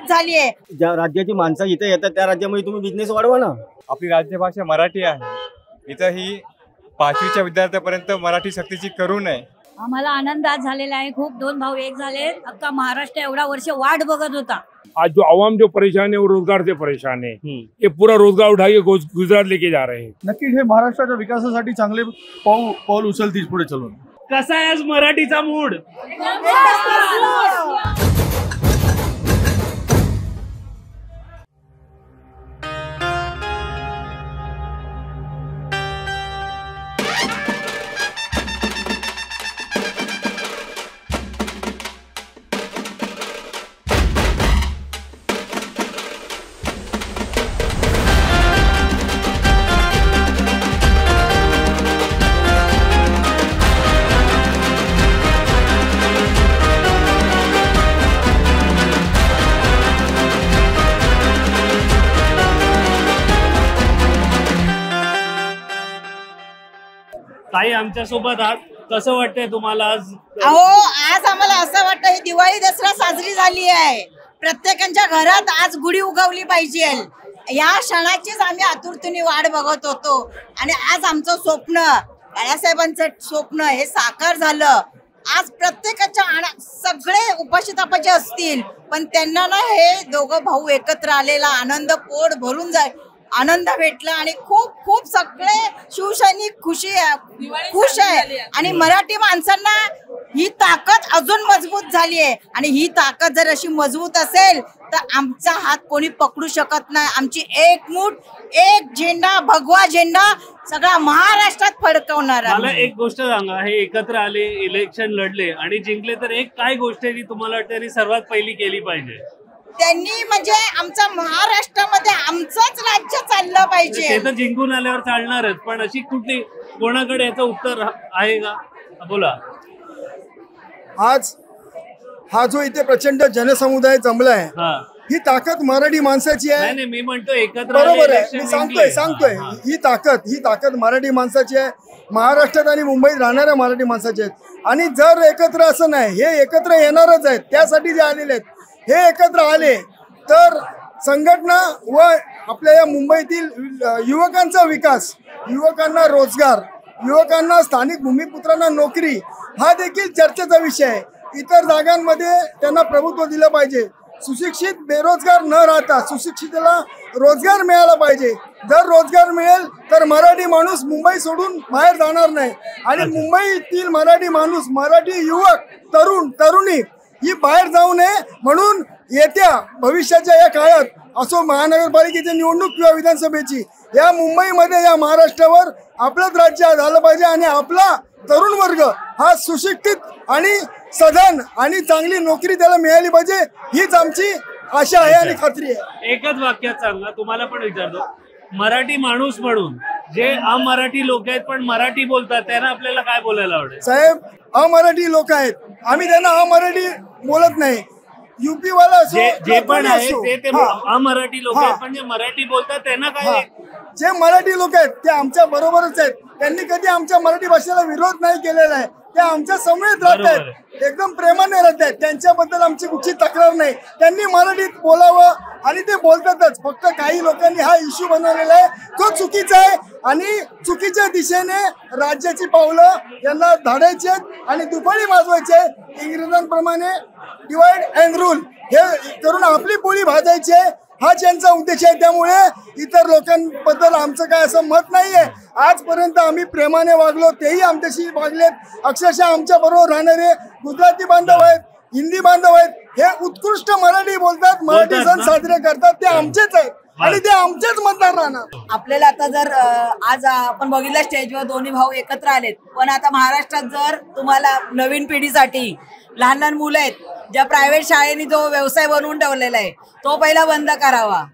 मजबूत झाली आहे। ज्या राज्याची माणसं इथे येतात त्या राज्यामध्ये तुम्ही बिझनेस वाढवा ना। आपली राज्यभाषा मराठी आहे, इथं ही 5वीच्या विद्यार्थ्यापर्यंत मराठी सक्तीची करू नये। आम्हाला आनंद आज झालेला आहे खूप। 2 भाऊ एक झाले। अख्खा महाराष्ट्र एवढा वर्ष वाट बघत होता। आज जो आवाम जो परेशान है वो रोजगार से परेशान है। ये पूरा रोजगार उठा के गुजरात लेके जा रहे हैं। नक्कीच हे महाराष्ट्राच्या विकासासाठी चांगले पाऊल उचलतील पुढे चालून। कसा आहे आज मराठीचा मूड? ताई आमच्या सोबत आहात, कसं वाटतंय तुम्हाला आज? अहो आज आम्हाला असं वाटतं ही दिवाळी दसरा साजरी झाली आहे। प्रत्येकाच्या घरात आज गुढी उगवली पाहिजे। या क्षणाचीच आम्ही आतुरतेने वाट बघत होतो आणि आज आमचं स्वप्न, बाळासाहेबांचं स्वप्न हे साकार झालं। आज प्रत्येकाच्या सगळे उपाशी तापाचे असतील पण त्यांना ना हे दोघं भाऊ एकत्र आलेला आनंद पोट भरून जाय आनंद भेटला आणि खूप खूप सगळे शिवसैनिक खुश आहे आणि मराठी माणसांना ही ताकद अजून मजबूत झाली आहे आणि ही ताकद जर अशी मजबूत असेल तर आमचा हात कोणी पकडू शकत नाही। आमची एक मूठ एक झेंडा भगवा झेंडा सगळा महाराष्ट्रात फडकवणार। मला एक गोष्ट सांगा, हे एकत्र आले, इलेक्शन लढले आणि जिंकले, तर एक काय गोष्ट आहे जी तुम्हाला वाटतं सर्वात पहिली केली पाहिजे? त्यांनी म्हणजे आमच्या महाराष्ट्रामध्ये आमचंच राज्य चाललं पाहिजे। ते तर जिंकून आल्यावर चालणारच, पण अशी कुठली कोणाकडे याचं उत्तर आहे का? बोला। आज हा जो इथे प्रचंड जनसमुदाय जमलाय ही ताकद मराठी माणसाची आहे। नाही मी म्हणतो एकत्र बरोबर आहे, मी सांगतोय ही ताकद मराठी माणसाची आहे। महाराष्ट्रात आणि मुंबईत राहणाऱ्या मराठी माणसाचे आहेत आणि जर एकत्र असं नाही, हे एकत्र येणारच आहेत, त्यासाठी जे आलेले आहेत हे एकत्र आले तर संघटना व आपल्या या मुंबईतील युवकांचा विकास, युवकांना रोजगार, युवकांना स्थानिक भूमिपुत्रांना नोकरी हा देखील चर्चेचा विषय आहे। इतर जागांमध्ये त्यांना प्रभुत्व दिलं पाहिजे। सुशिक्षित बेरोजगार न राहता सुशिक्षितला रोजगार मिळाला पाहिजे। जर रोजगार मिळेल तर मराठी माणूस मुंबई सोडून बाहेर जाणार नाही आणि मुंबईतील मराठी माणूस, मराठी युवक, तरुणी ही बाहेर जाऊ नये म्हणून येत्या भविष्याच्या या काळात असो महानगरपालिकेची निवडणूक किंवा विधानसभेची या मुंबईमध्ये या महाराष्ट्रावर आपलंच राज्य झालं पाहिजे आणि आपला तरुण वर्ग हा सुशिक्षित आणि सधन आणि चांगली नोकरी त्याला मिळाली पाहिजे, हीच आमची आशा आहे आणि खात्री आहे। एकच वाक्यात सांगा, तुम्हाला पण विचारतो, मराठी माणूस म्हणून जे अमराठी लोक आहेत पण मराठी बोलतात त्यांना आपल्याला काय बोलायला आवडेल? साहेब अमराठी लोक आहेत, आम्ही त्यांना अमराठी बोलत नाही। युपी वाला जे पण आहे ते अमराठी लोक आहेत पण जे मराठी बोलतात त्यांना काय? जे मराठी लोक आहेत ते आमच्या बरोबरच आहेत, त्यांनी कधी आमच्या मराठी भाषेला विरोध नाही केलेला आहे, ते आमच्या समवेत राहत आहेत, एकदम प्रेमाने राहत आहेत, त्यांच्याबद्दल आमची कुठची तक्रार नाही। त्यांनी मराठीत बोलावं आणि ते बोलतातच, फक्त काही लोकांनी हा इश्यू बनवलेला आहे जो चुकीचा आहे आणि चुकीच्या दिशेने राज्याची पावलं यांना धाडायची आहेत आणि दुफाळी माजवायचे, इंग्रजांप्रमाणे डिवाइड अँड रूल हे करून आपली पोळी भाजायची आहे, हा त्यांचा उद्देश आहे। त्यामुळे इतर लोकांबद्दल आमचं काय असं मत नाहीये। आजपर्यंत आम्ही प्रेमाने वागलो, तेही आमच्याशी वागलेत। अक्षरशः आमच्या बरोबर राहणारे गुजराती बांधव आहेत, हिंदी बांधव आहेत, हे उत्कृष्ट मराठी बोलतात, मराठी सण साजरे करतात, ते आमचेच आहेत आणि ते आमचेच मतदार राहणार। आपल्याला आता जर आज आपण बघितलं स्टेजवर दोन्ही भाऊ एकत्र आलेत, पण आता महाराष्ट्रात जर तुम्हाला नवीन पिढीसाठी लहान लहान मुलं आहेत ज्या प्रायव्हेट शाळेने जो व्यवसाय बनवून ठेवलेला आहे तो पहिला बंद करावा,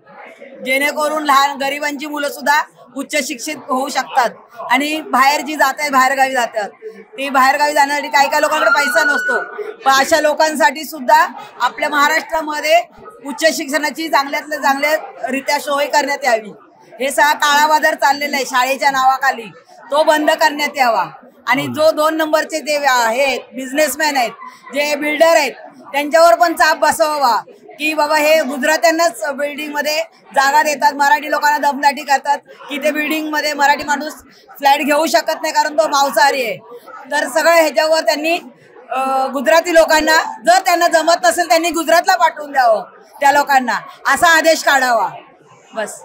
जेणेकरून लहान गरिबांची मुलं सुद्धा उच्च शिक्षित होऊ शकतात आणि बाहेर जी जातात, बाहेरगावी जातात, ती बाहेरगावी जाण्यासाठी काही काही लोकांकडे पैसा नसतो, पण अशा लोकांसाठी सुद्धा आपल्या महाराष्ट्रामध्ये उच्च शिक्षणाची चांगल्यातल्या चांगल्या रित्या सोय करण्यात यावी। हे सगळा काळा बाजार चाललेला आहे शाळेच्या नावाखाली, तो बंद करण्यात यावा आणि जो 2 नंबरचे जे आहेत बिझनेसमॅन आहेत, जे बिल्डर आहेत, त्यांच्यावर पण चाप बसवावा की बाबा हे गुजरात्यांनाच बिल्डिंग मध्ये जागा देतात, मराठी लोकांना दमदाटी करतात की ते बिल्डिंग मध्ये मराठी माणूस फ्लॅट घेऊ शकत नाही कारण तो मांसाहारी आहे. तर सगळं ह्याच्यावर त्यांनी गुजराती लोकांना, जर त्यांना जमत नसेल त्यांनी गुजरातला पाठवून द्यावं त्या लोकांना, असा आदेश काढावा. बस.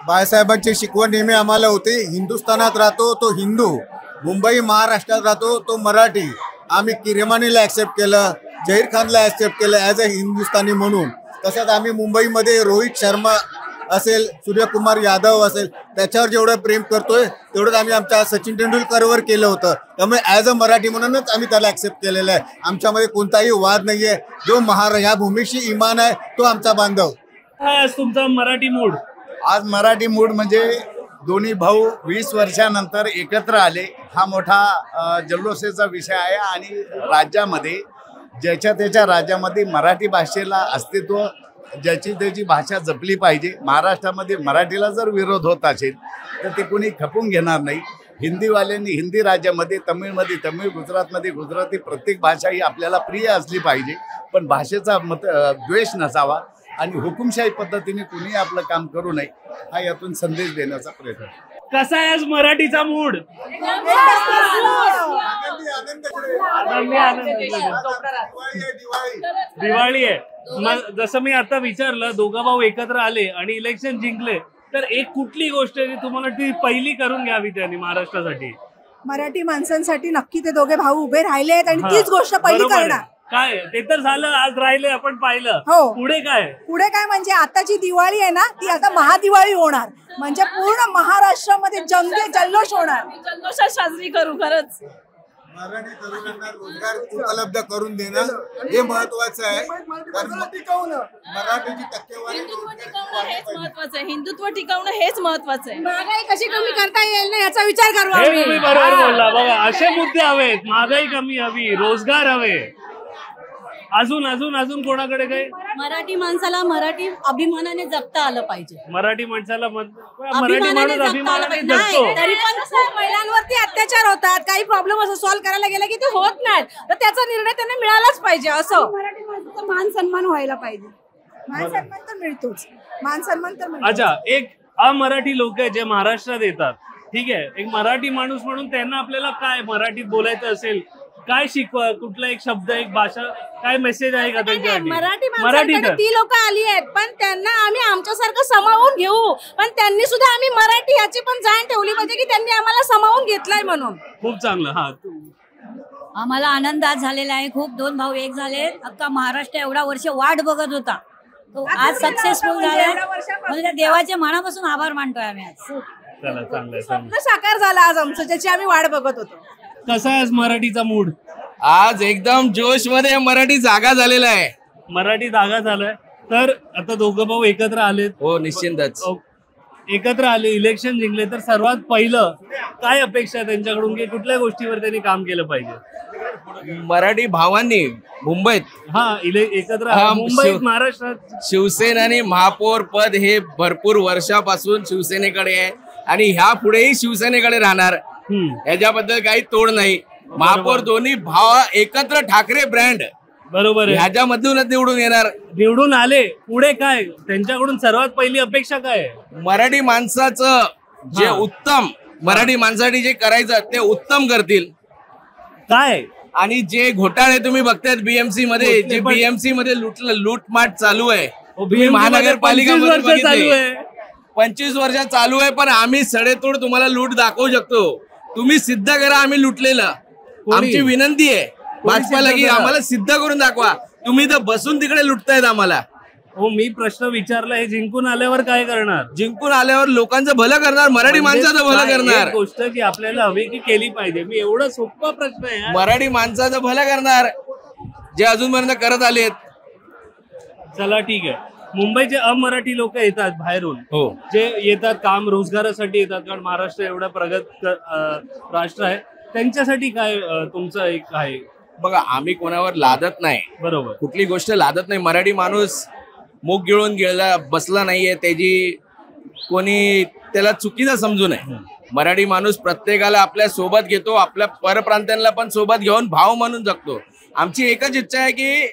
बाळासाहेबांची शिकवण नेहमी आम्हाला होती, हिंदुस्थानात राहतो तो हिंदू, मुंबई महाराष्ट्रात राहतो तो मराठी. आम्ही किरेमानीला ऍक्सेप्ट केलं, जहीर खानला ऍक्सेप्ट केलं ॲज अ हिंदुस्थानी म्हणून. तसंच आम्ही मुंबईमध्ये रोहित शर्मा असेल, सूर्यकुमार यादव असेल, त्याच्यावर जेवढं प्रेम करतोय तेवढंच आम्ही आमच्या सचिन तेंडुलकरवर केलं होतं. त्यामुळे ॲज अ मराठी म्हणूनच आम्ही त्याला ऍक्सेप्ट केलेलं आहे. आमच्यामध्ये कोणताही वाद नाहीये. जो ह्या भूमीशी इमान आहे तो आमचा बांधव. आज तुमचा मराठी मूड? आज मराठी मूड म्हणजे दोन्ही भाऊ 20 वर्षानंतर एकत्र आले, हा मोठा जल्लोषाचा विषय आहे. आणि राज्यामध्ये ज्याच्या त्याच्या राज्यामध्ये मराठी भाषेला अस्तित्व, ज्याची त्याची भाषा जपली पाहिजे. महाराष्ट्रामध्ये मराठीला जर विरोध होत असेल तर ते कोणी खपून घेणार नाही. हिंदीवाल्यांनी हिंदी राज्यामध्ये, तमिळमध्ये तमिळ, गुजरातमध्ये गुजराती, प्रत्येक भाषा ही आपल्याला प्रिय असली पाहिजे, पण भाषेचा द्वेष नसावा आणि हुकुमशाही पद्धतीने कुणी आपलं काम करू नये, हा यातून संदेश देण्याचा प्रयत्न. कसा आहे आज मराठीचा मूड? दिवाळी आहे. जसं मी आता विचारलं, दोघं भाऊ एकत्र आले आणि इलेक्शन जिंकले, तर एक कुठली गोष्ट आहे तुम्हाला ती पहिली करून घ्यावी त्यांनी महाराष्ट्रासाठी? मराठी माणसांसाठी नक्की ते दोघे भाऊ उभे राहिले आहेत आणि तीच गोष्ट पहिली करणार. काय ते तर झालं, आज राहिले आपण पाहिलं. हो. पुढे काय? पुढे काय म्हणजे आताची दिवाळी आहे ना, ती आता महादिवाळी होणार. म्हणजे पूर्ण महाराष्ट्रामध्ये जल्लोष होणार. जल्लोषात साजरी करू. खरंच मराठी तरुणांना रोजगार उपलब्ध करून देणं हे महत्वाचं आहे. मराठीची टक्केवारी हेच महत्वाचं आहे. हिंदुत्व टिकवणं हेच महत्वाचं आहे. महागाई कशी कमी करता येईल ना याचा विचार करू हे आम्ही. तुम्ही बरोबर बोलला. बघा, असे मुद्दे हवेत. महागाई कमी हवी, रोजगार हवे. अजून अजून अजून कोणाकडे काय? मराठी माणसाला मराठी अभिमानाने जगता आलं पाहिजे. मराठी माणसाला मराठी अभिमानाने माणूस जगता आलं अभिमानाने पाहिजे. जगतो. नाही, तरी पण महिलांवरती अत्याचार होतात, काही प्रॉब्लेम असं सॉल्व्ह करायला गेला की ते होत नाहीत, तर त्याचा निर्णय त्यांना मिळालाच पाहिजे. असं मराठी माणसाचा मान सन्मान व्हायला पाहिजे. मान सन्मान तर मिळतोच, मान सन्मान तर मिळतो. अच्छा, एक अमराठी लोक आहे जे महाराष्ट्रात येतात, ठीक आहे, एक मराठी माणूस म्हणून त्यांना आपल्याला काय मराठीत बोलायचं असेल, काय शिकवा, कुठला एक शब्द, एक भाषा, काय मेसेज आहे का त्यांच्यासाठी? मराठी ती लोक आली आहेत, पण त्यांना आम्ही आमच्यासारखं सामावून घेऊ, पण त्यांनी सुद्धा आम्ही मराठी याची पण जाण ठेवली पाहिजे की त्यांनी आम्हाला सामावून घेतलाय म्हणून. खूप चांगलं. हा, आम्हाला आनंद आज झालेला आहे. खूप 2 भाऊ एक झाले. अख्खा महाराष्ट्र एवढा वर्ष वाट बघत होता, तो आज सक्सेसफुल झालाय. म्हणजे देवाच्या मनापासून आभार मानतोय आम्ही आज. चला, चांगलं. स्वप्न साकार झालं आज आमचं, ज्याची आम्ही वाट बघत होतो. कसा आहे मराठीचा मूड? आज एकदम जोश मध्ये मराठी जागा झालेला आहे. मराठी जागा झालाय. तर आता दोघं भाऊ एकत्र आलेत. हो, निश्चितच एकत्र आले, इलेक्शन जिंकले, तर सर्वात पहिलं काय अपेक्षा आहे त्यांच्याकडून की कुठल्या गोष्टीवर त्यांनी काम केलं पाहिजे? मराठी भावांनी मुंबईत एकत्र मुंबईत, महाराष्ट्रात शिवसेना आणि महापौर पद हे भरपूर वर्षापासून शिवसेनेकडे आहे आणि ह्या पुढेही शिवसेनेकडे राहणार. ह्याच्याबद्दल काही तोड नाही. महापौर दोन्ही भाव एकत्र, ठाकरे ब्रँड, बरोबर आहे, ह्याच्यामधूनच निवडून येणार. निवडून आले, पुढे काय त्यांच्याकडून सर्वात पहिली अपेक्षा काय आहे? मराठी माणसाचं जे उत्तम, मराठी माणसासाठी जे करायचं ते उत्तम करतील. काय? आणि जे घोटाळे तुम्ही बघतायत बीएमसी मध्ये, जे बीएमसी मध्ये लूटमाट चालू आहे, तुम्ही महानगरपालिका 25 वर्ष चालू आहे, पण आम्ही सडेतोड तुम्हाला लूट दाखवू शकतो. तुम्ही सिद्ध करा आम्ही लुटलेलं. आमची विनंती आहे भाजपाला की आम्हाला सिद्ध करून दाखवा. तुम्ही तर बसून तिकडे लुटतायत आम्हाला. हो, मी प्रश्न विचारला, हे जिंकून आल्यावर काय करणार? जिंकून आल्यावर लोकांचं भलं करणार, मराठी माणसाचं भलं करणार. गोष्ट की आपल्याला हवी की केली पाहिजे. मी एवढा सोपा प्रश्न आहे. मराठी माणसाचं भलं करणार जे अजूनपर्यंत करत आलेत. चला, ठीक आहे. मुंबईचे अमराठी लोक येतात बाहेरून, हो, जे येतात काम रोजगारासाठी येतात, कारण महाराष्ट्र एवढा प्रगत राष्ट्र आहे. त्यांच्यासाठी काय तुमचं एक आहे? बघा, आम्ही कोणावर लादत नाही. बरोबर, कुठली गोष्ट लादत नाही. मराठी माणूस मुख गिळून गेला बसला नाहीये, त्याची कोणी त्याला चुकीचा समजू नये. मराठी माणूस प्रत्येकाला आपल्या सोबत घेतो, आपल्या परप्रांत्यांना पण सोबत घेऊन भाव म्हणून जगतो. आमची एकच इच्छा आहे की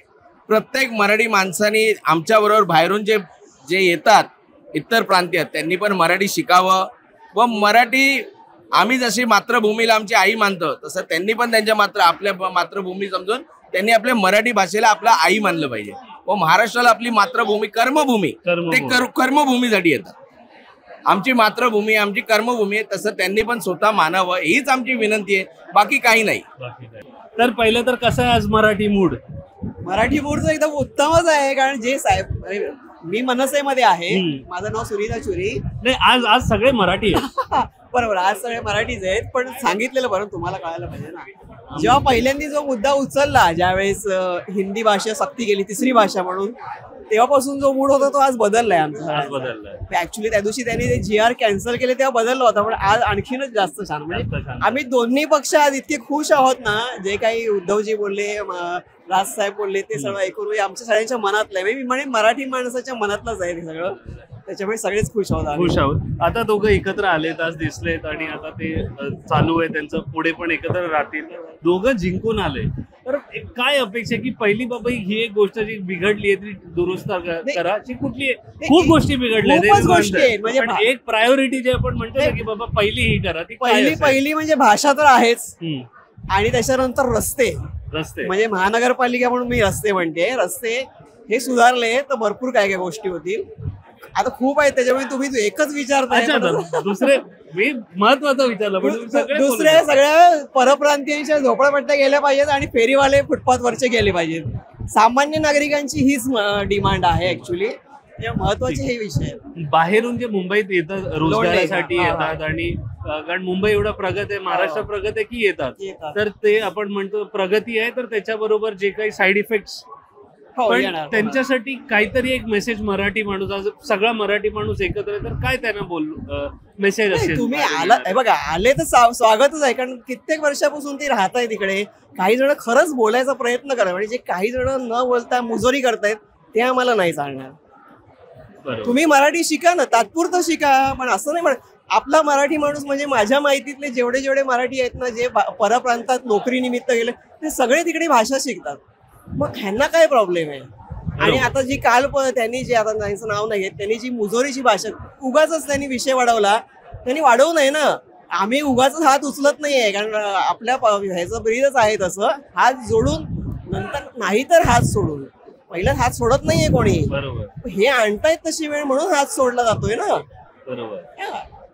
प्रत्येक मराठी माणसाने आमच्याबरोबर बाहेरून जे येतात इतर प्रांतीय त्यांनी पण मराठी शिकावं व मराठी आम्ही जशी मातृभूमीला आमची आई मानतो तसं त्यांनी पण त्यांच्या आपल्या मातृभूमी समजून त्यांनी आपल्या मराठी भाषेला आपला आई मानलं पाहिजे व महाराष्ट्राला आपली मातृभूमी कर्मभूमी ते कर्मभूमीसाठी येतात. आमची मातृभूमी आमची कर्मभूमी आहे तसं त्यांनी पण स्वतः मानावं हीच आमची विनंती आहे, बाकी काही नाही. तर पहिलं तर कसं आहे आज मराठी मूड? मराठी मूड तर एकदम उत्तमच आहे, कारण जे साहेब मी मनसेमध्ये आहे, माझं नाव सुनीता चुरी. नाही आज सगळे मराठी आहेत. बरोबर, आज सगळे मराठीच आहेत, पण सांगितलेलं बरं तुम्हाला कळायला पाहिजे ना. जेव्हा पहिल्यांदा जो मुद्दा उचलला, ज्यावेळेस हिंदी भाषा सक्ती केली तिसरी भाषा म्हणून, तेव्हापासून जो मूड होता तो आज बदललाय आमचा. ऍक्च्युली त्या दिवशी त्यांनी ते GR कॅन्सल केले तेव्हा बदलला होता, पण आज आणखीनच जास्त छान. म्हणजे आम्ही दोन्ही पक्ष आज इतके खुश आहोत ना, जे काही उद्धवजी बोलले, राजसाहेब बोलले ते सगळं ऐकून आमच्या सगळ्यांच्या मनातलं आहे. मी म्हणे मराठी माणसाच्या मनातलंच आहे ते सगळं, त्याच्यामुळे सगळेच खुश आहोत. आता दोघं एकत्र आलेत, आज दिसलेत आणि आता ते चालू आहे त्यांचं, पुढे पण एकत्र राहतील. दोघं जिंकून आले तर काय अपेक्षा की पहिली बाबा ही एक गोष्ट जी बिघडली आहे ती दुरुस्त करा, कुठली खूप गोष्टी बिघडल्या म्हणजे एक प्रायोरिटी जे आपण म्हणतो की बाबा पहिली ही करा, ती पहिली म्हणजे भाषा तर आहेच, आणि त्याच्यानंतर रस्ते म्हणजे महानगरपालिका म्हणून मी रस्ते म्हणते, रस्ते हे सुधारले तर भरपूर काय काय गोष्टी होतील. आता खूप आहे त्याच्यामुळे तुम्ही एकच विचारताय, दुसरे मी महत्वाचं विचारलं पण दुसरे सगळ्या परप्रांतीयांच्या झोपडपट्ट्या गेल्या पाहिजेत आणि फेरीवाले फुटपाथवरचे गेले पाहिजेत. सामान्य नागरिकांची हीच डिमांड आहे ऍक्च्युली, महत्वाचे हे विषय. बाहेरून जे मुंबईत येतात रोजगारासाठी येतात आणि कारण मुंबई एवढा प्रगत आहे, महाराष्ट्र प्रगत आहे की येतात, तर ते आपण म्हणतो प्रगती आहे, तर त्याच्याबरोबर जे काही साईड इफेक्ट्स पण त्यांच्यासाठी काहीतरी एक मेसेज मराठी माणूस, आज सगळा मराठी माणूस एकत्र आहे तर काय त्यांना मेसेज असेल? तुम्ही बघा आले तर स्वागतच आहे, कारण कित्येक वर्षापासून ते राहत आहे तिकडे. काही जण खरंच बोलायचा प्रयत्न करा, म्हणजे जे काही जण न बोलता मुजोरी करतायत ते आम्हाला नाही चालणार. तुम्ही मराठी शिका ना, तात्पुरतं शिका, पण असं नाही म्हणत. आपला मराठी माणूस म्हणजे माझ्या माहितीतले जेवढे मराठी आहेत ना, जे परप्रांतात नोकरी निमित्त गेले ते सगळे तिकडे भाषा शिकतात. मग ह्यांना काय प्रॉब्लेम आहे? आणि आता जी काल त्यांनी जे, आता त्यांचं नाव नाही घेत, त्यांनी जी मुजोरीची भाषा उगाच त्यांनी विषय वाढवला, त्यांनी वाढवू नये ना. आम्ही उगाच हात उचलत नाहीये, कारण आपल्या ह्याचं ब्रीदच आहे तसं, हात जोडून नंतर नाही तर हात सोडून. पहिला हात सोडत नाहीये कोणी, हे आणतायत तशी वेळ म्हणून हात सोडला जातोय ना.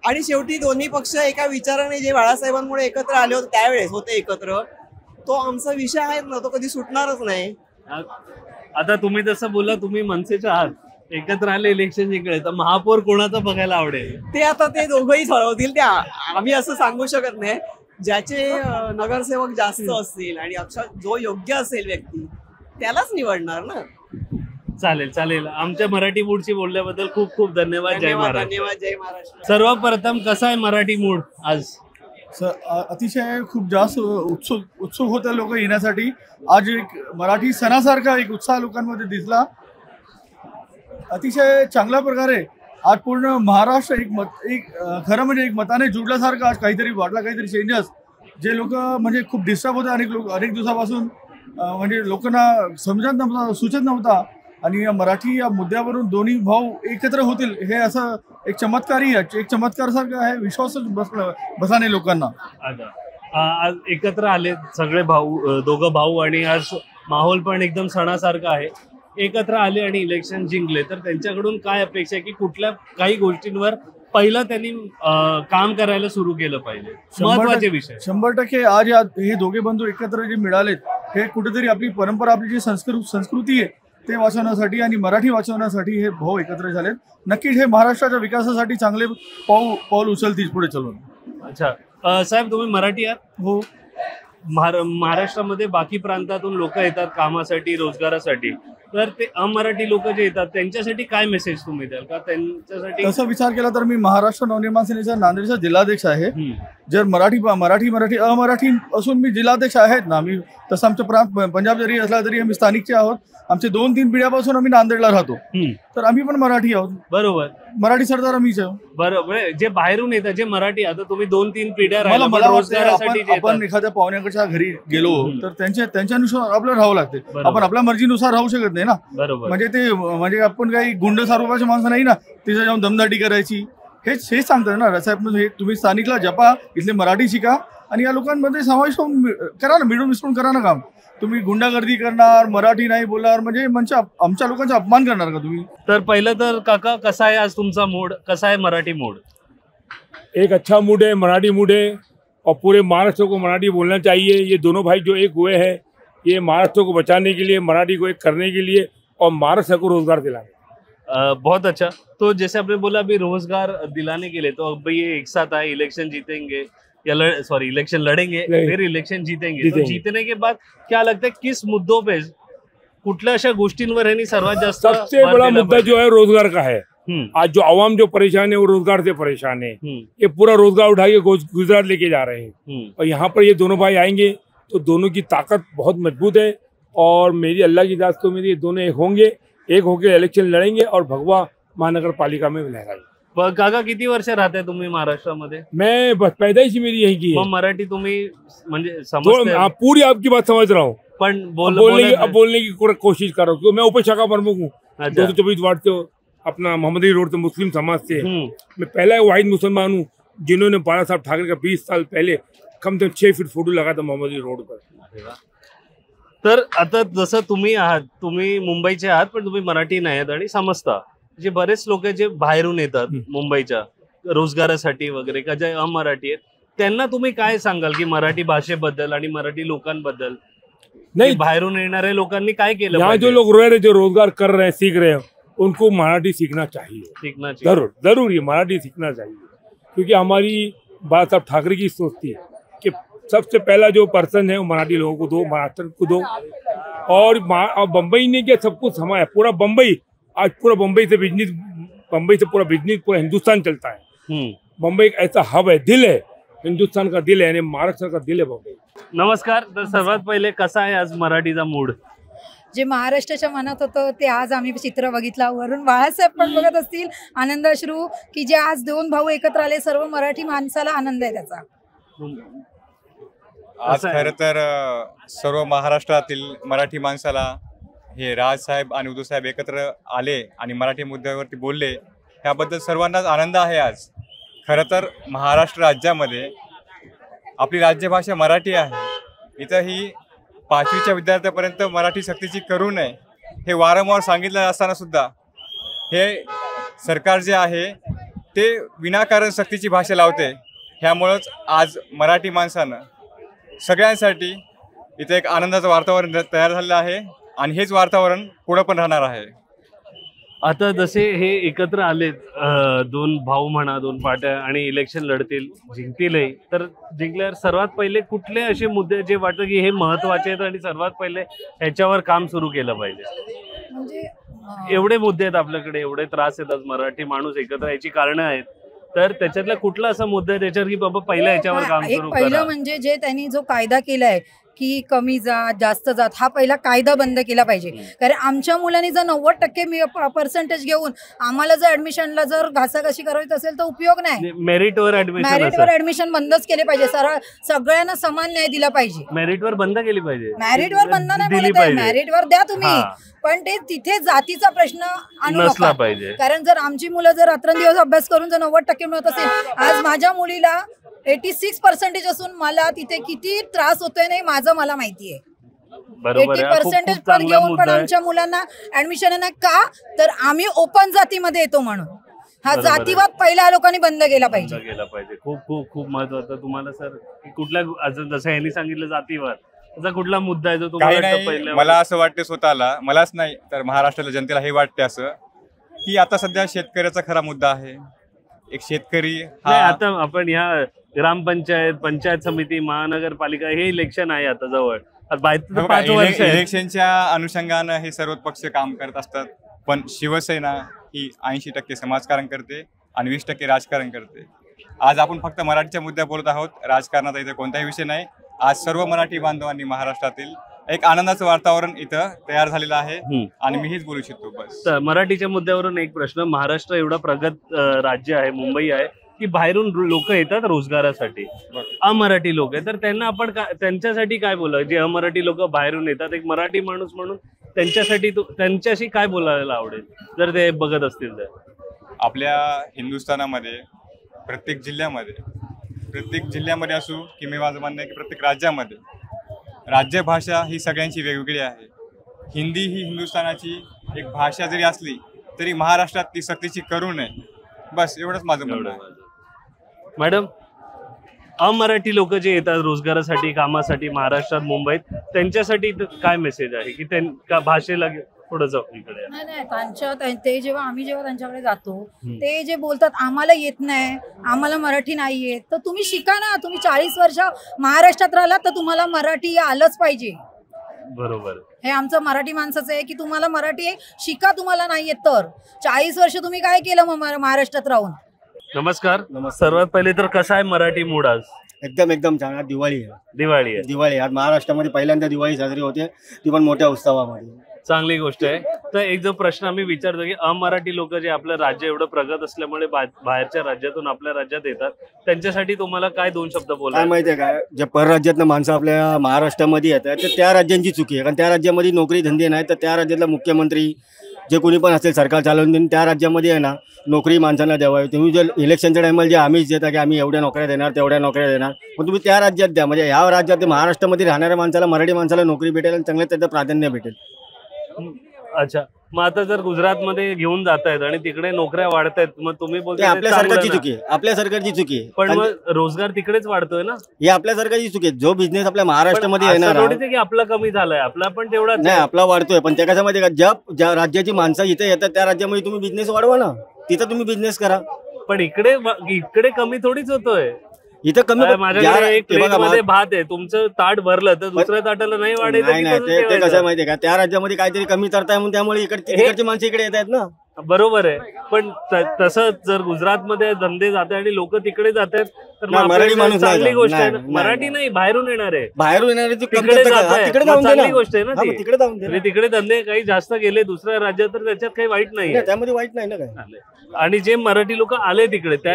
आणि शेवटी दोन्ही पक्ष एका विचाराने जे बाळासाहेबांमुळे एकत्र आले होते त्यावेळेस होते एकत्र, तो आमचा विषय आहे ना, तो कधी सुटणारच नाही. आता तुम्ही जसं बोला, तुम्ही मनसेच्या आहात, एकत्र आले इलेक्शन जिंकले, तर महापौर कोणाचा बघायला आवडेल? ते आता ते दोघंही ठरवतील, त्या आम्ही असं सांगू शकत नाही. ज्याचे नगरसेवक जास्त असतील आणि जो योग्य असेल व्यक्ती त्यालाच निवडणार ना. चालेल. आमच्या मराठी मूडची बोलल्याबद्दल खूप खूप धन्यवाद. जय महाराष्ट्र. धन्यवाद. जय महाराष्ट्र. सर्वप्रथम कसा आहे मराठी मूड आज? अतिशय खूप जास्त उत्सुक होते लोक येण्यासाठी. आज एक मराठी सणासारखा एक उत्साह लोकांमध्ये दिसला. अतिशय चांगल्या प्रकारे आज पूर्ण महाराष्ट्र एक खरं म्हणजे एक मताने जुडल्यासारखं आज काहीतरी वाटला, काहीतरी चेंजेस. जे लोक म्हणजे खूप डिस्टर्ब होते अनेक दिवसापासून, म्हणजे लोकांना समजत नव्हता, सुचत नव्हता, आणि मराठी या मुद्द्यावरून दोन्ही भाऊ एकत्र होतील हे असं एक चमत्कार सारखं आहे. विश्वासच बसला नाही लोकांना. आज एकत्र आले सगळे भाऊ, दोघं भाऊ, आणि आज माहोल पण एकदम सणासारखा आहे. एकत्र आले आणि इलेक्शन जिंकले, तर त्यांच्याकडून काय अपेक्षा आहे की कुठल्या काही गोष्टींवर पहिला त्यांनी काम करायला सुरू केलं पाहिजे? महत्वाचे विषय 100% आज हे दोघे बंधू एकत्र जे मिळालेत, हे कुठेतरी आपली परंपरा, आपली जी संस्कृती आहे ते वाचवण्यासाठी आणि मराठी वाचवण्यासाठी हे भाऊ एकत्र झालेत. नक्कीच हे महाराष्ट्राच्या विकासासाठी चांगले पाऊल उचलतील पुढे चालून. अच्छा साहेब, तुम्ही मराठी आहात? हो. महाराष्ट्रामध्ये बाकी प्रांतातून लोक येतात कामासाठी, रोजगारासाठी, तर ते अमराठी लोक जे येतात त्यांच्यासाठी काय मेसेज तुम्ही द्याल का? त्यांच्यासाठी तसा विचार केला तर मी महाराष्ट्र नवनिर्माण सेनेचा नांदेडचा जिल्हाध्यक्ष आहे. जर मराठी अमराठी असून मी जिल्हाध्यक्ष आहेत ना. मी तसं आमचं प्रांत पंजाब जरी असला तरी आम्ही स्थानिकचे आहोत. आमचे 2-3 पिढ्यापासून आम्ही नांदेडला राहतो, तर आम्ही पण मराठी आहोत. बरोबर. मराठी सरदार मीच आहे. बरोबर. जे बाहेरून येतात, जे मराठी, आता तुम्ही 2-3 पिढ्या राहिला, मला रोजगारासाठी जे आपण येतात. एखाद्या पाहुण्याकडच्या घरी गेलो तर त्यांच्यानुसार आपल्याला राहावं लागते. आपण आपल्या मर्जीनुसार राहू शकत नाही ना. बरोबर. म्हणजे आपण काही गुंड सारोबाची माणसं नाही ना, तिथे जाऊन दमदाटी करायची. हेच सांगतात ना साहेब. हे तुम्ही स्थानिकला जपा, इथले मराठी शिका आणि या लोकांमध्ये समावेश करा ना, मिळून मिसळून करा ना काम. तुम्ही गुंडागर्दी करणार, मराठी नाही बोलणार म्हणजे आमच्या लोकांचा अपमान करणार का तुम्ही? तर पहिलं तर काका, कसा आहे आज तुमचा मूड, कसा आहे मराठी मूड? एक अच्छा मूड है, मराठी मूड है और पूरे महाराष्ट्र को मराठी बोलना चाहिए. ये दोनों भाई जो एक हुए हैं, ये महाराष्ट्र को बचाने के लिए, मराठी को एक करने के लिए और महाराष्ट्र को रोजगार दिलाने. बहुत अच्छा. तो जैसे आपने बोला अभी रोजगार दिलाने के लिए, तो अब ये एक साथ आए, इलेक्शन जीतेंगे या इलेक्शन लड़ेंगे, फिर इलेक्शन जीतेंगे. तो जीतने के बाद क्या लगता है किस मुद्दों पे, कुठल्या अशा गोष्टींवर यांनी सर्वात जास्त सबसे बड़ा मुद्दा जो है रोजगार का है. आज जो आवाम जो परेशान है वो रोजगार से परेशान है. ये पूरा रोजगार उठा के गुजरात लेके जा रहे हैं और यहाँ पर ये दोनों भाई आएंगे तो दोनों की ताकत बहुत मजबूत है और मेरी अल्लाह की दात को मेरी ये दोनों एक होंगे, एक होके इलेक्शन लड़ेंगे और भगवा महानगर पालिका में लहराएंगे. काका किती वर्ष राहताय तुम्ही महाराष्ट्रामध्ये? मैं बस पैदाइश मेरी यही की है. मराठी तुम्ही म्हणजे समजते? पूरी आपकी बात समझ रहा हूँ, पण बोलने की कोशिश कर रहा हूँ. मैं उपशाखा प्रमुख हूँ 224 वार्ड से, अपना मोहम्मदी रोड से, मुस्लिम समाज से. मैं पहला वाहिद मुसलमान हूँ जिन्होंने बाला साहब ठाकरे का 20 साल पहले कम से कम 6 फीट फोटो लगा था मोहम्मदी रोड पर. तर आता जसं तुम्ही आहात, तुम्ही मुंबईचे आहात पण तुम्ही मराठी नाही आहात आणि समजता. जे बरेच लोक जे बाहेरून येतात मुंबईच्या रोजगारासाठी वगैरे, का जे अमराठी आहेत, त्यांना तुम्ही काय सांगाल की मराठी भाषेबद्दल आणि मराठी लोकांबद्दल? नहीं, बाहरों येणाऱ्या लोकांनी काय केलं? यहाँ जो लोग रह रहे, जो रोजगार कर रहे हैं, सीख रहे हैं, उनको मराठी सीखना चाहिए. जरूर ये मराठी सीखना चाहिए, क्योंकि हमारी बाला साहब ठाकरे की सोच थी कि सबसे पहला जो पर्सन है वो मराठी लोगों को दो, महाराष्ट्र को दो. और बम्बई ने क्या सब कुछ समाया, पूरा बम्बई, आज पूरा बम्बई से पूरा बिजनेस पूरा हिंदुस्तान चलता है. बम्बई एक ऐसा हब है, दिल है, हिंदुस्तान का दिल है, यानी महाराष्ट्र का दिल है बम्बई. नमस्कार. तर सर्वात पहिले कसा आहे आज मराठीचा मूड? जे महाराष्ट्राच्या मनात होतं ते आज आम्ही चित्र बघितलं. वरून बाळासाहेब पण बघत असतील आनंद अश्रू, की जे आज 2 भाऊ एकत्र आले. सर्व मराठी माणसाला आनंद आहे त्याचा. आज खरं तर सर्व महाराष्ट्रातील मराठी माणसाला हे राजसाहेब आणि उद्धवसाहेब एकत्र आले आणि मराठी मुद्द्यावरती बोलले, त्याबद्दल सर्वांनाच आनंद आहे. आज खरं तर महाराष्ट्र राज्यामध्ये आपली राज्यभाषा मराठी आहे. इथं ही 5वीच्या विद्यार्थ्यापर्यंत मराठी सक्तीची करू नये हे वारंवार सांगितलं असताना सुद्धा हे सरकार जे आहे ते विनाकारण सक्तीची भाषा लावते. ह्यामुळंच आज मराठी माणसानं सगळ्यांसाठी इथे एक आनंदाचं वातावरण तयार झालेलं आहे आणि हेच वातावरण पुढे पण राहणार आहे. आता जसे हे एकत्र आलेत, 2 भाऊ म्हणा, 2 पाट्या, आणि इलेक्शन लढतील, जिंकतीलही, तर जिंकल्यावर सर्वात पहिले कुठले असे मुद्दे जे वाटतं की हे महत्वाचे आहेत आणि सर्वात पहिले ह्याच्यावर काम सुरू केलं पाहिजे? म्हणजे एवढे मुद्दे आहेत आपल्याकडे, एवढे त्रास येतात, मराठी माणूस एकत्र याची कारणं आहेत, तर त्याच्यातला कुठला असा मुद्दा आहे त्याच्यावर की बाबा पहिला याच्यावर काम सुरू करा? पहिलं म्हणजे जे त्यांनी जो कायदा केलाय की कमी जात जास्त जात, हा पहिला कायदा बंद केला पाहिजे. कारण आमच्या मुलांनी जर 90% घेऊन आम्हाला जर ऍडमिशनला जर घासाघाशी करायची असेल तर उपयोग नाही. मेरिटवर ऍडमिशन बंदच केले पाहिजे. सगळ्यांना समान न्याय दिला पाहिजे. मेरिटवर बंद केली पाहिजे. मेरिटवर बंद नाही बोलत आहे, मेरिटवर द्या तुम्ही, पण ते तिथे जातीचा प्रश्न आणू नका पाहिजे. कारण जर आमची मुलं जर रात्रंदिवस अभ्यास करून जर 90% मिळत असेल, आज माझ्या मुलीला 86% असून मला तिथे किती त्रास होतोय नाही माझं मला माहिती आहे. 80% पण घेऊन पण आमच्या मुलांना ऍडमिशन नाही का, तर आम्ही ओपन जातीमध्ये येतो म्हणून. हा जातीवाद पहिल्या लोकांनी बंद केला पाहिजे. खूप खूप खूप महत्वाचं. तुम्हाला सर कुठल्या, जसं यांनी सांगितलं जातीवाद, त्याचा कुठला मुद्दा आहे जो तुम्हाला? मला असं वाटतं स्वतःला, मलाच नाही तर महाराष्ट्राला जनतेला हे वाटते असं की आता सध्या शेतकऱ्याचा खरा मुद्दा आहे. एक शेतकरी आता आपण ह्या ग्रामपंचायत, पंचायत समिती, महानगरपालिका हे इलेक्शन आहे आता जवळ, 5 वर्ष. इलेक्शनच्या अनुषंगानं हे सर्व पक्ष काम करत असतात, पण शिवसेना ही 80% समाजकारण करते आणि 20% राजकारण करते. आज आपण फक्त मराठीच्या मुद्द्यावर बोलत आहोत, राजकारणाचा इथे कोणताही विषय नाही. आज सर्व मराठी बांधवांनी महाराष्ट्रातील एक आनंदाचं वातावरण इथं तयार झालेलं आहे आणि मी हेच बोलू इच्छितो बस. तर मराठीच्या मुद्द्यावरून एक प्रश्न, महाराष्ट्र एवढा प्रगत राज्य आहे, मुंबई आहे की बाहेरून लोक येतात रोजगारासाठी, अमराठी लोक आहे, तर त्यांना आपण त्यांच्यासाठी काय बोला, जे अमराठी लोक बाहेरून येतात, एक मराठी माणूस म्हणून त्यांच्याशी काय बोलायला आवडेल जर ते बघत असतील तर? आपल्या हिंदुस्थानामध्ये प्रत्येक जिल्ह्यामध्ये असो की मी माझं म्हणणं आहे की प्रत्येक राज्यामध्ये राज्यभाषा ही सगळ्यांची वेगवेगळी आहे. हिंदी ही हिंदुस्थानाची एक भाषा जरी असली तरी महाराष्ट्रात ती सक्तीची करू नये, बस एवढंच माझं म्हणणं आहे. मॅडम, अमराठी लोक जे येतात रोजगारासाठी, कामासाठी महाराष्ट्रात, मुंबईत, त्यांच्यासाठी काय मेसेज आहे की त्या भाषेला थोडं जाऊ इकडे? नाही, ते आम्ही जेव्हा त्यांच्याकडे जातो ते जे बोलतात आम्हाला येत नाही, आम्हाला मराठी नाही येत, तर तुम्ही शिका ना. तुम्ही 40 वर्ष महाराष्ट्रात राहिलात तर तुम्हाला मराठी आलंच पाहिजे. बरोबर, हे आमचं मराठी माणसाचं आहे की तुम्हाला मराठी शिका, तुम्हाला नाही येत तर 40 वर्ष तुम्ही काय केलं मग महाराष्ट्रात राहून? नमस्कार. सर्वात पहिले तर कसा आहे मराठी मूड आज? एकदम छान. आज दिवाळी आहे. दिवाळी आज महाराष्ट्रामध्ये पहिल्यांदा दिवाळी साजरी होते, ती पण मोठ्या उत्सवामध्ये. चांगली गोष्ट आहे. तर एक जो प्रश्न आम्ही विचारतो की अमराठी लोक जे आपलं राज्य एवढं प्रगत असल्यामुळे बाहेरच्या राज्यातून आपल्या राज्यात येतात, त्यांच्यासाठी तुम्हाला काय 2 शब्द बोला? काय माहितीये काय, जे परराज्यातनं माणसं आपल्या महाराष्ट्रामध्ये येतात तर त्या राज्यांची चुकी आहे, कारण त्या राज्यामध्ये नोकरी धंदे नाही, तर त्या राज्यातला मुख्यमंत्री जे कोणी पण असेल सरकार चालवून देऊन त्या राज्यामध्ये आहे ना नोकरी माणसांना द्यावी. तुम्ही जर इलेक्शनच्या टायमाला जे आमिष देता की आम्ही एवढ्या नोकऱ्या देणार तेवढ्या नोकऱ्या देणार, पण तुम्ही त्या राज्यात द्या, म्हणजे ह्या राज्यात महाराष्ट्रामध्ये राहणाऱ्या माणसाला, मराठी माणसाला नोकरी भेटेल आणि चांगलं त्याचं प्राधान्य भेटेल. अच्छा, मग आता जर गुजरातमध्ये घेऊन जात आहेत आणि तिकडे नोकऱ्या वाढतायत, मग तुम्ही बोलता आपल्या सरकारची चुकी आहे, आपल्या सरकारची चुकी आहे. पण मग रोजगार तिकडेच वाढतोय ना, हे आपल्या सरकारची चुकी आहे. जो बिझनेस आपल्या महाराष्ट्रामध्ये येणार आहे की आपला कमी झालाय, आपला पण तेवढा नाही, आपला वाढतोय, पण त्या कशामध्ये का ज्या राज्याची माणसं इथे येतात त्या राज्यामध्ये तुम्ही बिझनेस वाढवा ना, तिथं तुम्ही बिझनेस करा. पण इकडे कमी थोडीच होतोय. इथं कमी माझ्याकडे एक प्लेटमध्ये भात आहे, तुमचं ताट भरलं तर दुसऱ्या ताटाला नाही वाढेल. ते कसं माहितीये का, त्या राज्यामध्ये काहीतरी कमी करताय म्हणून त्यामुळे इकडची माणसं इकडे येत आहेत ना. बरोबर आहे, पण तसं जर गुजरातमध्ये धंदे जाते आणि लोक तिकडे जातात तर मराठी माणूस चांगली गोष्ट आहे. मराठी नाही, बाहेरून येणार आहे, तिकडे चांगली गोष्ट आहे ना ती. तिकडे जाऊन दे. तिकडे धंदे काही जास्त गेले दुसऱ्या राज्यात तर त्याच्यात काही वाईट नाही, त्यामध्ये वाईट नाही ना काय. आणि जे मराठी लोक आले तिकडे, त्या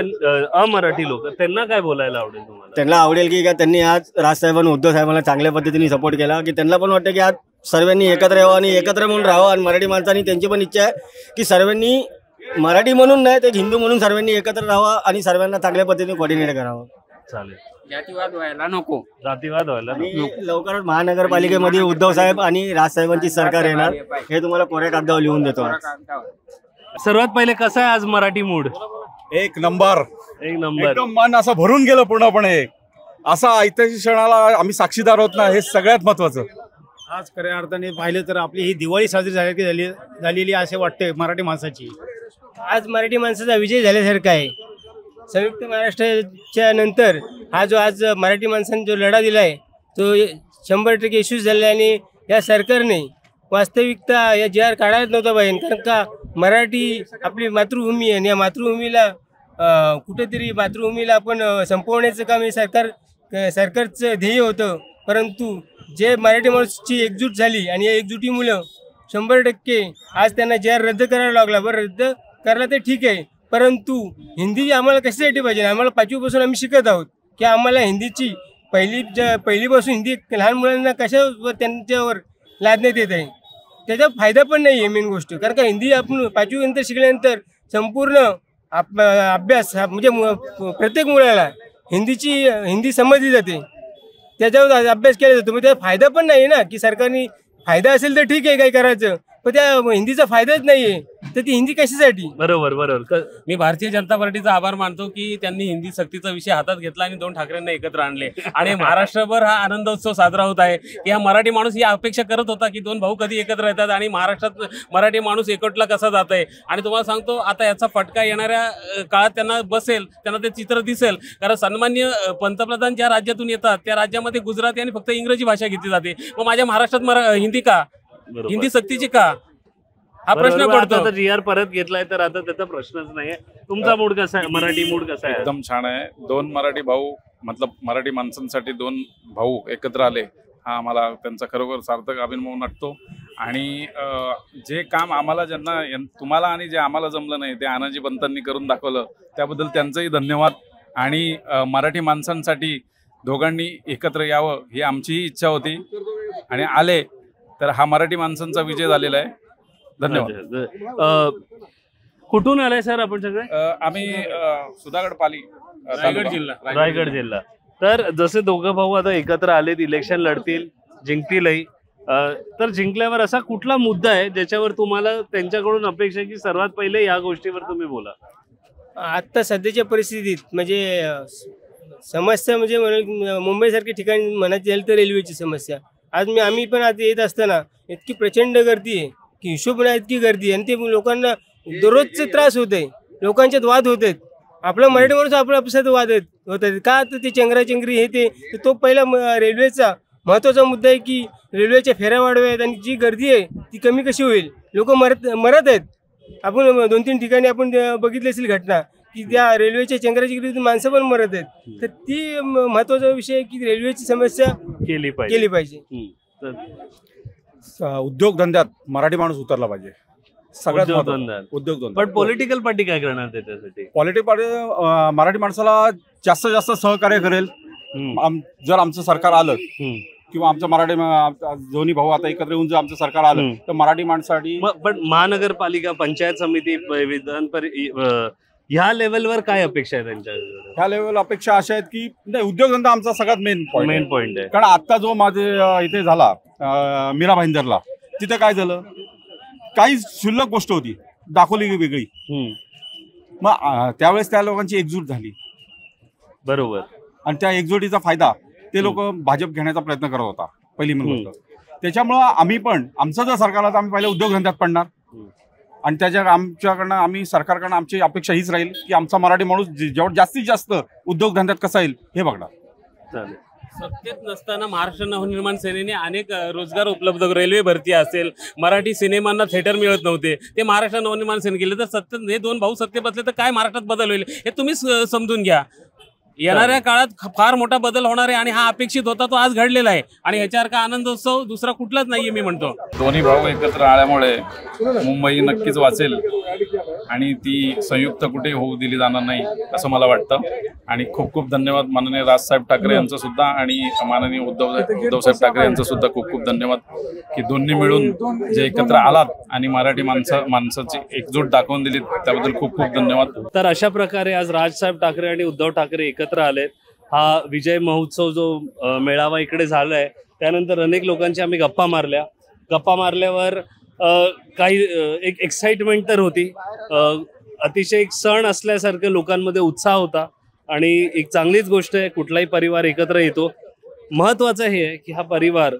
अमराठी लोक, त्यांना काय बोलायला आवडेल तुम्हाला? त्यांना आवडेल की त्यांनी आज राजसाहेबांना, उद्धव साहेबांना चांगल्या पद्धतीने सपोर्ट केला, की त्यांना पण वाटतं की आज सर्वांनी एकत्र यावं आणि एकत्र म्हणून राहावं. आणि मराठी माणसांनी त्यांची पण इच्छा आहे की सर्वांनी मराठी म्हणून नाही तर हिंदू म्हणून सर्वांनी एकत्र राहावं आणि सर्वांना चांगल्या पद्धतीने कोऑर्डिनेट करावं. चालेल, जातीवाद व्हायला नको. लवकरच महानगरपालिकेमध्ये उद्धव साहेब आणि राजसाहेबांची सरकार येणार, हे तुम्हाला कोऱ्या कागदावर लिहून देतो. सर्वात पहिले कसं आहे आज मराठी मूड? एक नंबर. एकदम मन असं भरून गेलं पूर्णपणे. असा ऐतिहासिक क्षणाला आम्ही साक्षीदार होत ना, हे सगळ्यात महत्वाचं. आज खऱ्या अर्थाने पाहिलं तर आपली ही दिवाळी साजरी झालेली असे वाटते मराठी माणसाची. आज मराठी माणसाचा विजय झाल्यासारखा आहे. संयुक्त महाराष्ट्राच्या नंतर हा जो आज मराठी माणसांनी जो लढा दिलाय तो 100% यशस्वी झाला. आणि या सरकारने वास्तविकता या जी आर काढायला नव्हता पाहिजे, कारण का मराठी आपली मातृभूमी आहे आणि या मातृभूमीला कुठेतरी मातृभूमीला आपण संपवण्याचं काम हे सरकारचं ध्येय होतं. परंतु जे मराठी माणसाची एकजूट झाली आणि या एकजुटीमुळं 100% आज त्यांना जे आर रद्द करायला लागला. बरं, रद्द करायला तर ठीक आहे, परंतु हिंदी आम्हाला कशासाठी पाहिजे? आम्हाला 5वीपासून आम्ही शिकत आहोत की आम्हाला हिंदीची पहिलीपासून हिंदी लहान मुलांना कशावर त्यांच्यावर लादण्यात येत आहे, त्याचा फायदा पण नाही आहे मेन गोष्ट. कारण का हिंदी आपण 5वी नंतर शिकल्यानंतर संपूर्ण अभ्यास म्हणजे प्रत्येक मुलाला हिंदी समजली जाते, त्याच्यावर अभ्यास केला जातो. मग त्याचा फायदा पण नाही ना, की सरकारने फायदा असेल तर ठीक आहे काही करायचं, पण त्या हिंदीचा फायदाच नाहीये, तर ती हिंदी कशासाठी? बरोबर. मी भारतीय जनता पार्टीचा आभार मानतो की त्यांनी हिंदी सक्तीचा विषय हातात घेतला आणि 2 ठाकरेंना एकत्र आणले आणि महाराष्ट्रभर हा आनंदोत्सव साजरा होत आहे. की हा मराठी माणूस ही अपेक्षा करत होता की 2 भाऊ कधी एकत्र येतात आणि महाराष्ट्रात मराठी माणूस एकटला कसा जात आहे. आणि तुम्हाला सांगतो आता याचा फटका येणाऱ्या काळात त्यांना बसेल, त्यांना ते चित्र दिसेल. कारण सन्मान्य पंतप्रधान ज्या राज्यातून येतात त्या राज्यामध्ये गुजराती आणि फक्त इंग्रजी भाषा घेतली जाते. मग माझ्या महाराष्ट्रात हिंदी का, हिंदी सक्तीची का, हा प्रश्न पडतो. जी.आर. परत घेतलाय तर आता त्याचा प्रश्नच नाहीये. तुमचा मूड कसा आहे, मराठी मूड कसा आहे? एकदम छान आहे. 2 मराठी भाऊ मतलब मराठी माणसांसाठी 2 भाऊ एकत्र आले हा आम्हाला त्यांचा खरोखर सार्थक अभिनव वाटतो. आणि जे काम आम्हाला तुम्हाला आणि जे आम्हाला जमलं नाही ते आनाजी पंतांनी करून दाखवलं, त्याबद्दल त्यांचंही धन्यवाद. आणि मराठी माणसांसाठी दोघांनी एकत्र यावं ही आमचीही इच्छा होती आणि आले, तर हा मराठी माणसांचा विजय झालेला आहे. धन्यवाद. कुठून आलाय सर आपण सगळे? आम्ही सुधागड पाली, रायगड जिल्हा. तर जसे दोघं भाऊ आता एकत्र आलेत, इलेक्शन लढतील, जिंकतीलही, तर जिंकल्यावर असा कुठला मुद्दा आहे ज्याच्यावर तुम्हाला त्यांच्याकडून अपेक्षा आहे की सर्वात पहिले या गोष्टीवर तुम्ही बोला? आत्ता सध्याच्या परिस्थितीत म्हणजे समस्या म्हणजे मुंबईसारख्या ठिकाणी म्हणायची झाली तर रेल्वेची समस्या. आज आम्ही पण आज येत असताना इतकी प्रचंड गर्दी आहे की हिशोब नाही इतकी गर्दी आहे, आणि ते लोकांना दररोजचे त्रास होत आहे, लोकांच्यात वाद होत आहेत. आपला मराठी माणूस आपल्यात वाद होत आहेत का, तर ते चेंगराचेंगरी हे ते तो पहिला रेल्वेचा महत्त्वाचा मुद्दा आहे की रेल्वेच्या फेऱ्या वाढवाव्यात आणि जी गर्दी आहे ती कमी कशी होईल. लोक मरत आहेत. आपण 2-3 ठिकाणी आपण बघितली असेल घटना की त्या रेल्वेच्या चेंगराचेंगरीतून माणसं पण मरत आहेत. तर ती महत्त्वाचा विषय आहे की रेल्वेची समस्या केली पाहिजे. उद्योगधंद्यात मराठी माणूस उतरला पाहिजे. सगळ्यात उद्योगधंदा. पण पॉलिटिकल पार्टी काय करणार त्याच्यासाठी? पॉलिटिकल पार्टी मराठी माणसाला जास्तीत जास्त सहकार्य करेल. जर आमचं सरकार आलं किंवा आमचं मराठी दोन्ही भाऊ आता एकत्र येऊन जर आमचं सरकार आलं तर मराठी माणसासाठी. पण महानगरपालिका, पंचायत समिती, विधान ह्या लेवलवर काय अपेक्षा आहे त्यांच्या? ह्या लेवल अपेक्षा अशा आहेत की नाही, उद्योगधंदा आमचा सगळ्यात मेन पॉईंट आहे. कारण आता जो माझे इथे झाला मीरा भाईंदरला, तिथे काय झालं, काही क्षुल्लक गोष्ट होती दाखवली वेगळी. मग त्यावेळेस त्या लोकांची एकजूट झाली. बरोबर. आणि त्या एकजुटीचा फायदा ते लोक भाजप घेण्याचा प्रयत्न करत होता पहिली गोष्ट. त्याच्यामुळं आम्ही पण आमचं जर सरकार आलं तर आम्ही पहिले उद्योगधंद्यात पडणार. आणि आमच्याकडनं आम्ही सरकारकडनं आमची अपेक्षा हीच राहील की आमचा मराठी माणूस जास्तीत जास्त उद्योगधंद्यात कसा येईल हे बघणार. चालेल. सत्तेत नसताना महाराष्ट्र नवनिर्माण सेनेने अनेक रोजगार उपलब्ध, रेल्वे भरती असेल, मराठी सिनेमांना थिएटर मिळत नव्हते, ते महाराष्ट्र नवनिर्माण सेने केले. तर सत्तेत हे दोन भाऊ सत्ते बसले तर काय महाराष्ट्रात बदल होईल हे तुम्हीच समजून घ्या. येणाऱ्या काळात फार मोठा बदल होणार आहे आणि हा अपेक्षित होता, तो आज घडलेला आहे. आणि ह्याच्यासारखा आनंदोत्सव दुसरा कुठलाच नाहीये मी म्हणतो. दोन्ही भाऊ एकत्र आल्यामुळे मुंबई नक्कीच वाचेल आणि ती संयुक्त कुठे होऊ दिली जाणार नाही असं मला वाटतं. आणि खूप खूप धन्यवाद माननीय राजसाहेब ठाकरे यांचं सुद्धा आणि माननीय उद्धवसाहेब ठाकरे यांचं सुद्धा खूप खूप धन्यवाद की दोन्ही मिळून जे एकत्र आलात आणि मराठी माणसाची एकजूट दाखवून दिली, त्याबद्दल खूप खूप धन्यवाद. तर अशा प्रकारे आज राजसाहेब ठाकरे आणि उद्धव ठाकरे एकत्र आलेत. हा विजय महोत्सव जो मेळावा इकडे झालाय, त्यानंतर अनेक लोकांची आम्ही गप्पा मारल्यावर काही एक एक्साइटमेंट तर होती. अतिशय एक सण असल्यासारखं लोकांमध्ये उत्साह होता आणि एक चांगलीच गोष्ट आहे. कुठलाही परिवार एकत्र येतो. महत्वाचं हे आहे की हा परिवार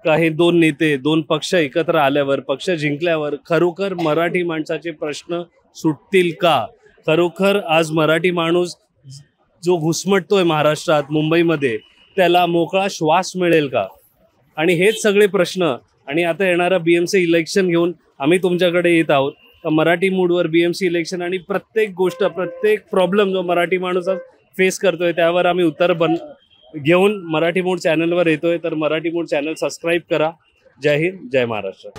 काही दोन नेते, दोन पक्ष एकत्र आल्यावर, पक्ष जिंकल्यावर खरोखर मराठी माणसाचे प्रश्न सुटतील का? खरोखर आज मराठी माणूस जो घुसमटतोय महाराष्ट्रात, मुंबईमध्ये, त्याला मोकळा श्वास मिळेल का? आणि हेच सगळे प्रश्न. आणि आता येणारं BMC इलेक्शन घेऊन आम्ही तुमच्याकडे येत आहोत. मराठी मूडवर BMC इलेक्शन आणि प्रत्येक गोष्ट, प्रत्येक प्रॉब्लेम जो मराठी माणूस फेस करतोय त्यावर आम्ही उत्तर घेऊन मराठी मूड चॅनलवर येतोय. तर मराठी मूड चॅनल सबस्क्राईब करा. जय हिंद, जय महाराष्ट्र.